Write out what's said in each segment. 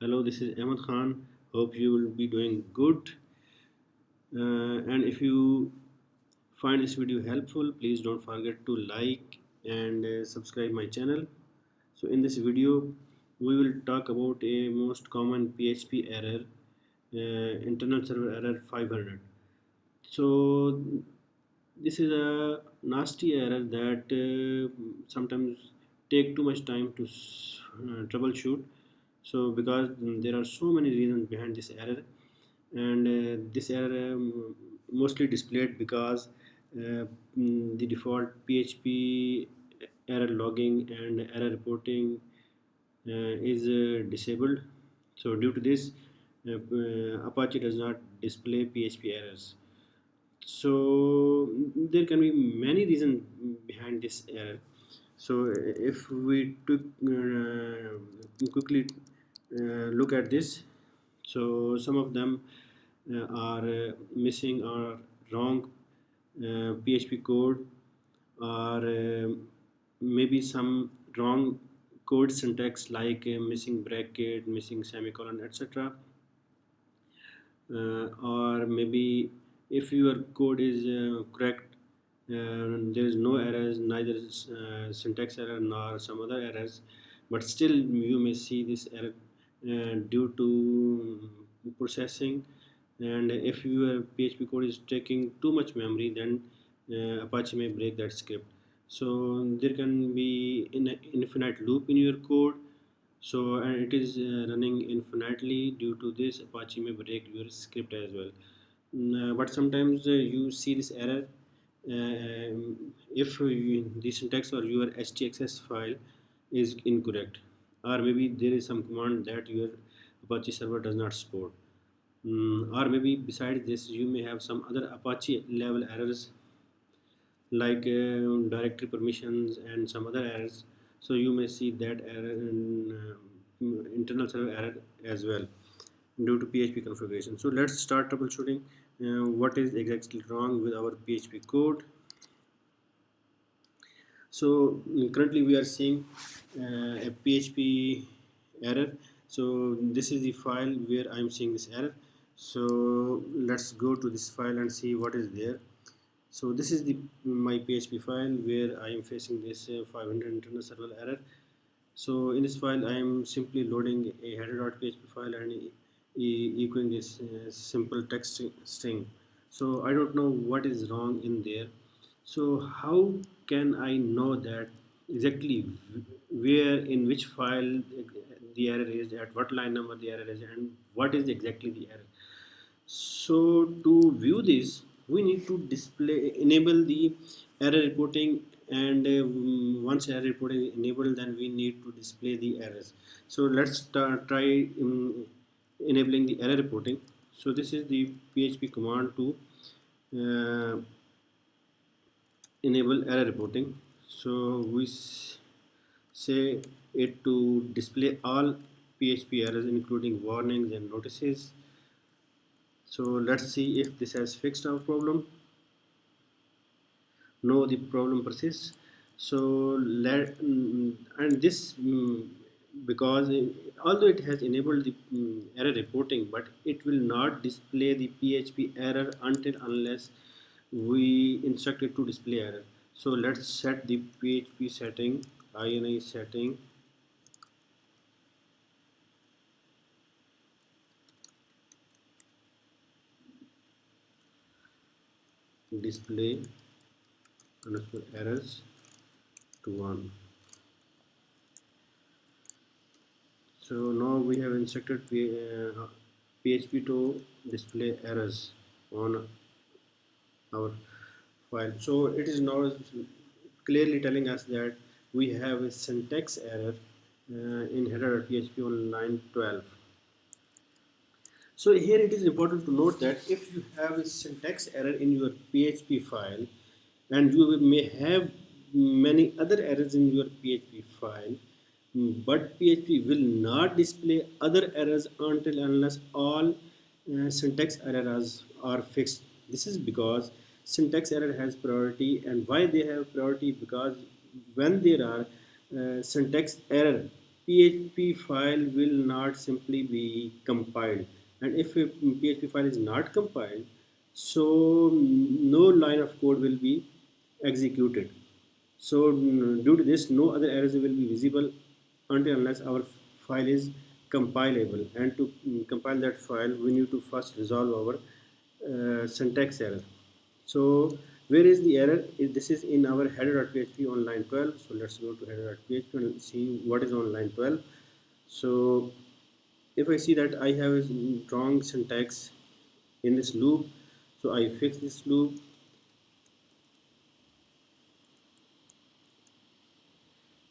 Hello, this is Ahmed Khan. Hope you will be doing good. And if you find this video helpful, please don't forget to like and subscribe my channel. So in this video, we will talk about a most common PHP error, internal server error 500. So this is a nasty error that sometimes take too much time to troubleshoot. So because there are so many reasons behind this error, and this error mostly displayed because the default PHP error logging and error reporting is disabled. So due to this, Apache does not display PHP errors. So there can be many reasons behind this error. So if we took quickly look at this, so some of them are missing or wrong PHP code, or maybe some wrong code syntax like missing bracket, missing semicolon, etc. Or maybe if your code is correct, there is no errors, neither syntax error nor some other errors, but still you may see this error due to processing. And if your PHP code is taking too much memory, then Apache may break that script. So there can be an infinite loop in your code, so and it is running infinitely. Due to this, Apache may break your script as well. But sometimes you see this error if the syntax or your htaccess file is incorrect, or maybe there is some command that your Apache server does not support. Or maybe besides this, you may have some other Apache level errors like directory permissions and some other errors. So you may see that error in internal server error as well due to PHP configuration. So let's start troubleshooting what is exactly wrong with our PHP code. So currently we are seeing a PHP error. So this is the file where I'm seeing this error. So let's go to this file and see what is there. So this is the my PHP file where I am facing this 500 internal server error. So in this file I am simply loading a header.php file and echoing this simple text string. So I don't know what is wrong in there. So how can I know that exactly where in which file the error is, at what line number the error is, and what is exactly the error? So to view this, we need to enable the error reporting, and once error reporting is enabled, then we need to display the errors. So let's try enabling the error reporting. So this is the PHP command to uh, enable error reporting. So we say it to display all PHP errors including warnings and notices. So let's see if this has fixed our problem. No, the problem persists. So and this because although it has enabled the error reporting, but it will not display the PHP error until unless we instruct it to display error. So let's set the PHP setting, ini setting, display underscore errors to 1. So now we have instructed PHP to display errors on our file. So it is now clearly telling us that we have a syntax error in header.php on line 12. So here it is important to note that if you have a syntax error in your PHP file, and you may have many other errors in your PHP file, but PHP will not display other errors until unless all syntax errors are fixed. This is because syntax error has priority, and why they have priority, because when there are syntax error, PHP file will not simply be compiled, and if a PHP file is not compiled, so no line of code will be executed. So due to this, no other errors will be visible until unless our file is compilable. And to compile that file, we need to first resolve our syntax error. So where is the error? This is in our header.php on line 12. So let's go to header.php and see what is on line 12. So if I see that I have a wrong syntax in this loop, so I fix this loop,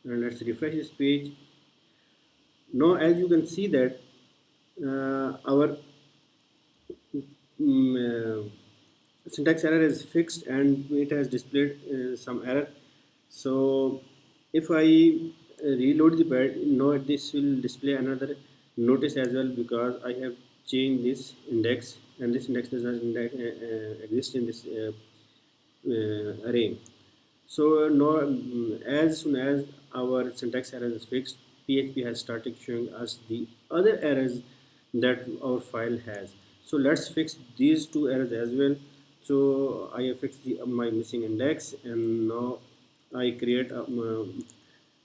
and let's refresh this page. Now as you can see that our syntax error is fixed and it has displayed some error. So if I reload the page, now this will display another notice as well, because I have changed this index and this index does not exist in this array. So now, as soon as our syntax error is fixed, PHP has started showing us the other errors that our file has. So let's fix these two errors as well. So I have fixed my missing index, and now I create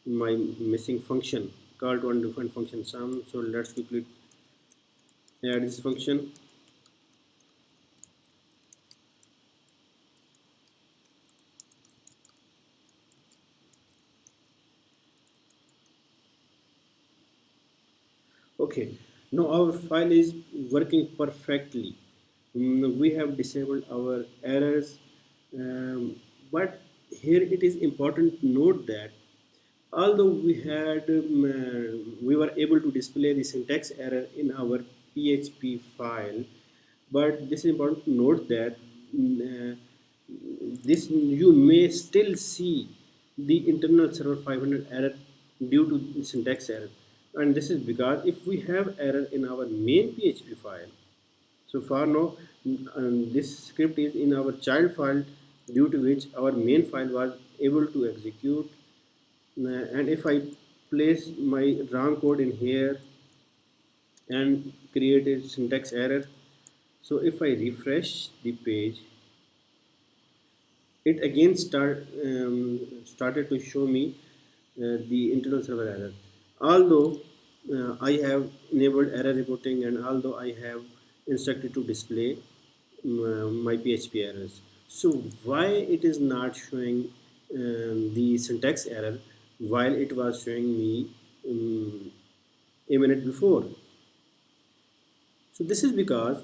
my missing function called one different function sum. So let's quickly add this function. Okay, now our file is working perfectly. We have disabled our errors, but here it is important to note that although we were able to display the syntax error in our PHP file, but this is important to note that this you may still see the internal server 500 error due to syntax error, and this is because if we have error in our main PHP file, so far now this script is in our child file, due to which our main file was able to execute. And if I place my wrong code in here and create a syntax error, so if I refresh the page, it again started to show me the internal server error. Although I have enabled error reporting, and although I have instructed to display my PHP errors, so why it is not showing the syntax error while it was showing me a minute before? So this is because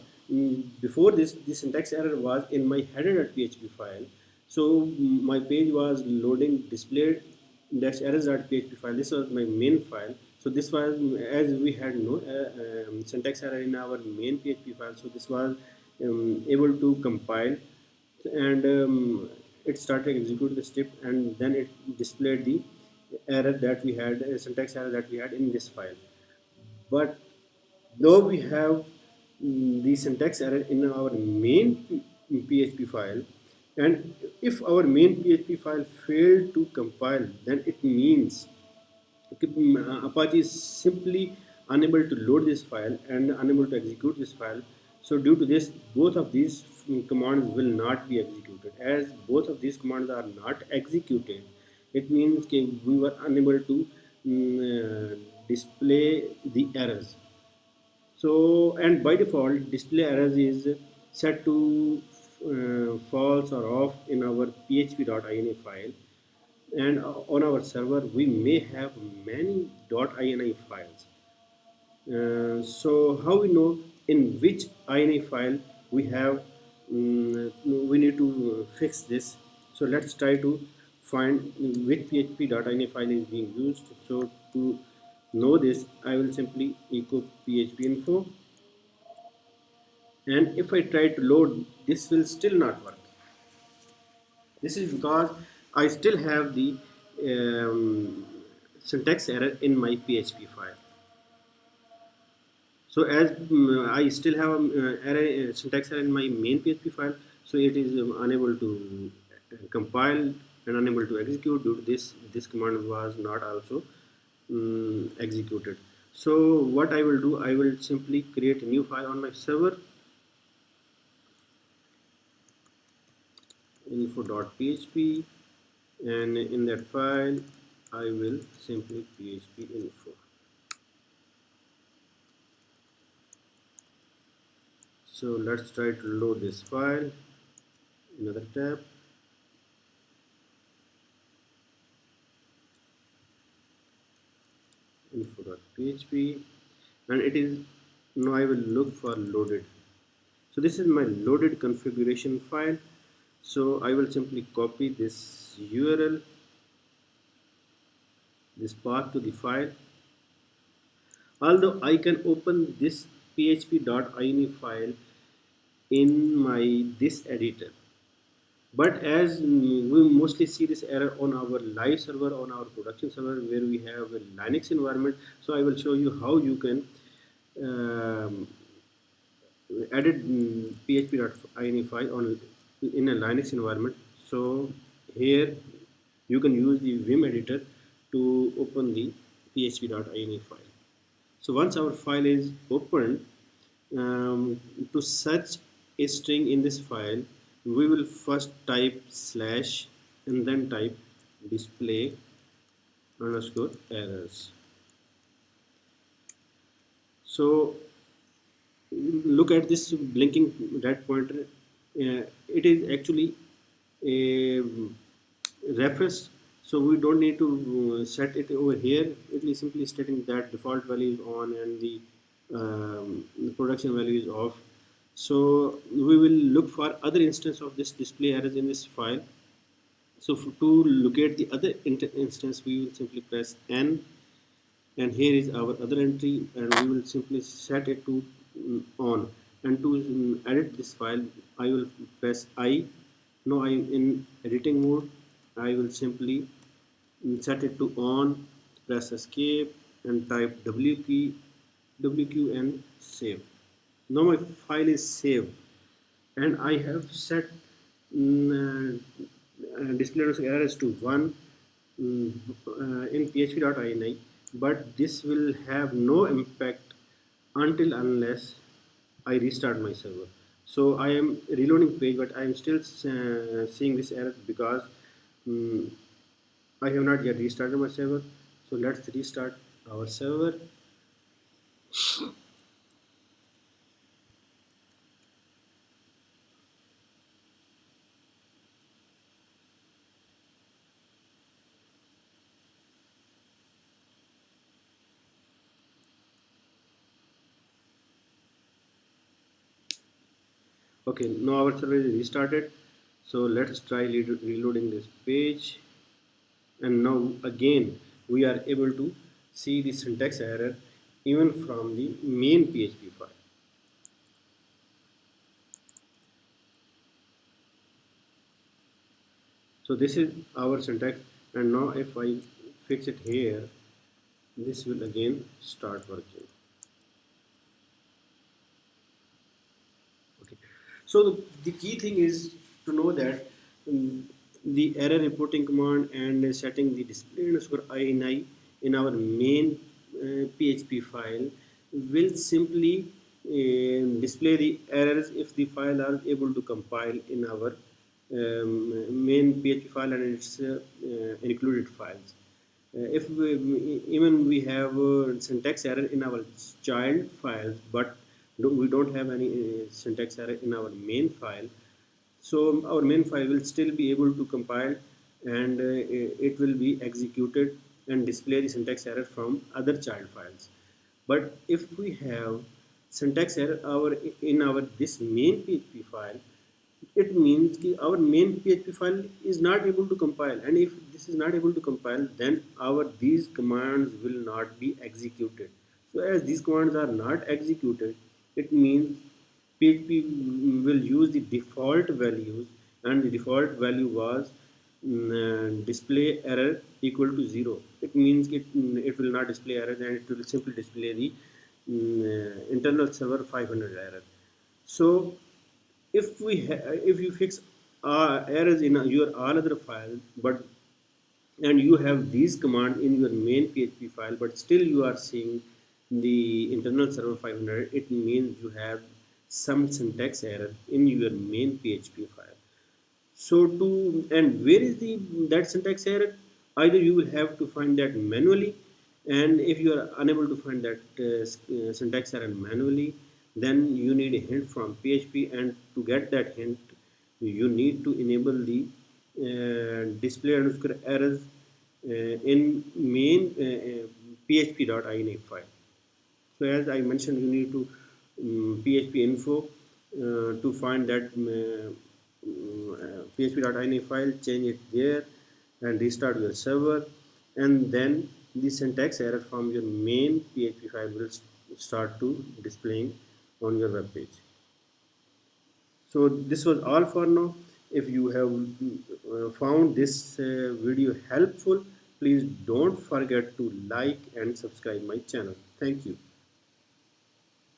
before this, the syntax error was in my header.php file. So my page was loading displayed dash errors.php file. This was my main file. So this was, as we had no syntax error in our main PHP file. So this was able to compile, and it started execute the script, and then it displayed the error that we had, syntax error that we had in this file. But though we have the syntax error in our main PHP file, and if our main PHP file failed to compile, then it means Apache is simply unable to load this file and unable to execute this file. So due to this, both of these commands will not be executed. As both of these commands are not executed, it means we were unable to display the errors. So, and by default display errors is set to false or off in our php.ini file, and on our server we may have many .ini files. So how we know in which ini file we have, we need to fix this. So let's try to find which php.ini file is being used. So to know this, I will simply echo php info, and if I try to load, this will still not work. This is because I still have the syntax error in my PHP file. So as I still have syntax error in my main PHP file, so it is unable to compile and unable to execute. Due to this, this command was not also executed. So what I will do, I will simply create a new file on my server, info.php, and in that file I will simply php info. So let's try to load this file. Another tab, info.php, and it is now I will look for loaded. So this is my loaded configuration file. So I will simply copy this URL, this path to the file. Although I can open this php.ini file in my this editor, but as we mostly see this error on our live server, on our production server where we have a Linux environment, so I will show you how you can edit php.ini file on in a Linux environment. So here you can use the Vim editor to open the php.ini file. So once our file is opened, to search a string in this file, we will first type slash and then type display underscore errors. So look at this blinking red pointer. It is actually a reference, so we don't need to set it over here. It is simply stating that default value is on and the production value is off. So we will look for other instance of this display errors in this file. So to locate the other instance, we will simply press N, and here is our other entry, and we will simply set it to on. And to edit this file, I will press I. Now I am in editing mode. I will simply set it to on, press escape, and type WQ and save. Now my file is saved, and I have set display errors to 1 in php.ini, but this will have no impact until unless I restart my server. So I am reloading page, but I am still seeing this error because um, I have not yet restarted my server. So let's restart our server. Okay, now our server is restarted. So let's try reloading this page, and now again we are able to see the syntax error even from the main PHP file. So this is our syntax, and now if I fix it here, this will again start working. Okay. So the key thing is to know that the error reporting command and setting the display underscore ini in our main PHP file will simply display the errors if the file are able to compile in our main PHP file and its included files. If even we have syntax error in our child files, but we don't have any syntax error in our main file, so our main file will still be able to compile, and it will be executed and display the syntax error from other child files. But if we have syntax error in our this main PHP file, it means that our main PHP file is not able to compile, and if this is not able to compile, then our these commands will not be executed. So as these commands are not executed, it means PHP will use the default values, and the default value was display error equal to 0. It means it will not display error, and it will simply display the internal server 500 error. So if you fix errors in your all other files, but and you have these command in your main PHP file, but still you are seeing the internal server 500, it means you have some syntax error in your main PHP file. So to, and where is the that syntax error? Either you will have to find that manually, and if you are unable to find that syntax error manually, then you need a hint from PHP, and to get that hint you need to enable the display underscore errors in main php.ini file. So as I mentioned, you need to PHP info to find that php.ini file, change it there, and restart your server, and then the syntax error from your main PHP file will start to displaying on your web page. So this was all for now. If you have found this video helpful, please don't forget to like and subscribe my channel. Thank you.